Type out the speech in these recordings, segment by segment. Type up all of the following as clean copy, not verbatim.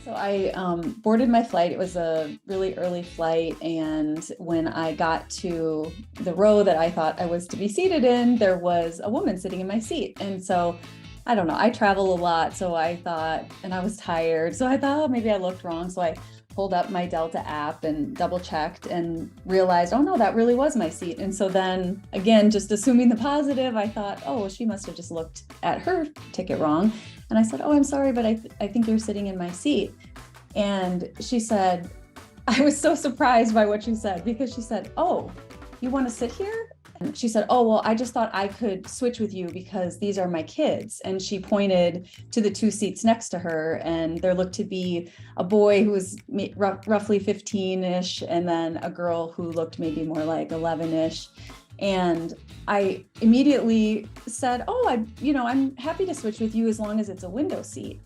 So I boarded my flight. It was a really early flight. And when I got to the row that I thought I was to be seated in, there was a woman sitting in my seat. And so I don't know, I travel a lot. So I thought, and I was tired. So I thought, oh, maybe I looked wrong. So I pulled up my Delta app and double checked and realized, oh no, that really was my seat. And so then again, just assuming the positive, I thought, oh, well, she must have just looked at her ticket wrong. And I said, oh, I'm sorry, but I think you're sitting in my seat. And she said, I was so surprised by what she said, because she said, oh, you want to sit here? And she said, oh, well, I just thought I could switch with you because these are my kids. And she pointed to the two seats next to her. And there looked to be a boy who was roughly 15-ish, and then a girl who looked maybe more like 11-ish. And I immediately said, oh, I'm happy to switch with you as long as it's a window seat.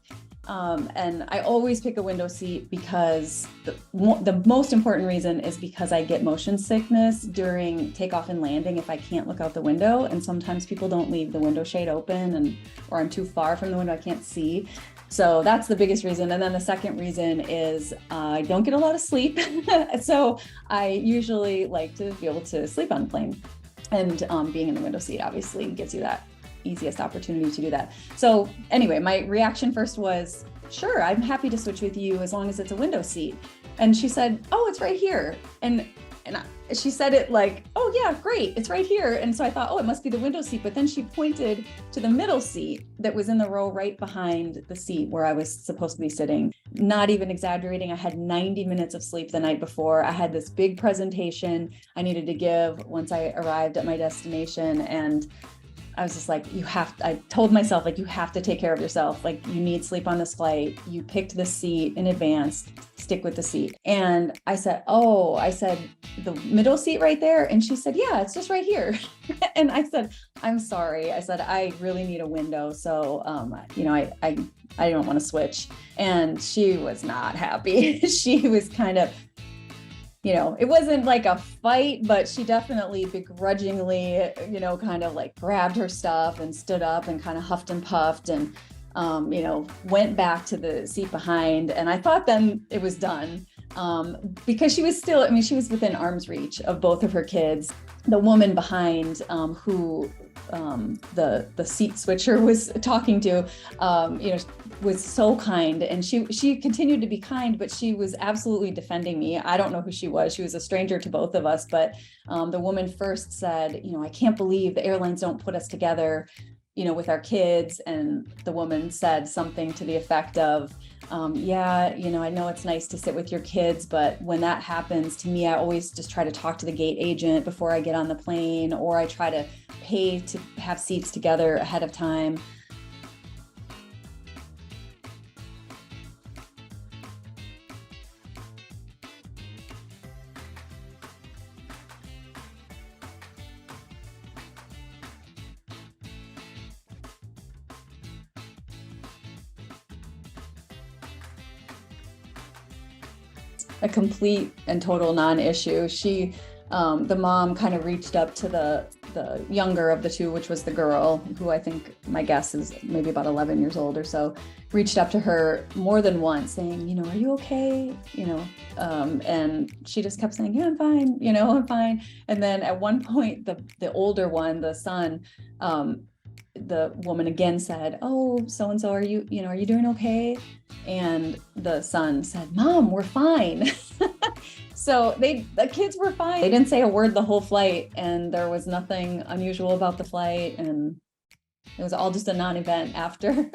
And I always pick a window seat because the most important reason is because I get motion sickness during takeoff and landing if I can't look out the window. And sometimes people don't leave the window shade open, or I'm too far from the window, I can't see. So that's the biggest reason. And then the second reason is I don't get a lot of sleep. So I usually like to be able to sleep on a plane. And being in the window seat obviously gives you that easiest opportunity to do that. So anyway, my reaction first was, sure, I'm happy to switch with you as long as it's a window seat. And she said, oh, it's right here. And she said it like, oh yeah, great, it's right here. And so I thought, oh, it must be the window seat. But then she pointed to the middle seat that was in the row right behind the seat where I was supposed to be sitting. Not even exaggerating, I had 90 minutes of sleep the night before. I had this big presentation I needed to give once I arrived at my destination. And I was just like, I told myself, like, you have to take care of yourself. Like, you need sleep on this flight. You picked this seat in advance, stick with the seat. And I said, the middle seat right there. And she said, yeah, it's just right here. And I said, I'm sorry. I said, I really need a window. So, I don't want to switch. And she was not happy. She was kind of, it wasn't like a fight, but she definitely begrudgingly, kind of like grabbed her stuff and stood up and kind of huffed and puffed and, went back to the seat behind. And I thought then it was done because she was still, she was within arm's reach of both of her kids. The woman behind who the seat switcher was talking to, was so kind, and she continued to be kind, but she was absolutely defending me. I don't know who she was. She was a stranger to both of us, but the woman first said, I can't believe the airlines don't put us together, with our kids. And the woman said something to the effect of, yeah, I know it's nice to sit with your kids, but when that happens to me, I always just try to talk to the gate agent before I get on the plane, or I try to pay to have seats together ahead of time. A complete and total non-issue. The mom kind of reached up to the younger of the two, which was the girl, who I think my guess is maybe about 11 years old or so, reached up to her more than once saying, are you okay? And she just kept saying, yeah, I'm fine, I'm fine. And then at one point, the older one, the son, the woman again said, oh, so-and-so, are you doing okay? And the son said, Mom, we're fine. So the kids were fine. They didn't say a word the whole flight, and there was nothing unusual about the flight, and it was all just a non-event after.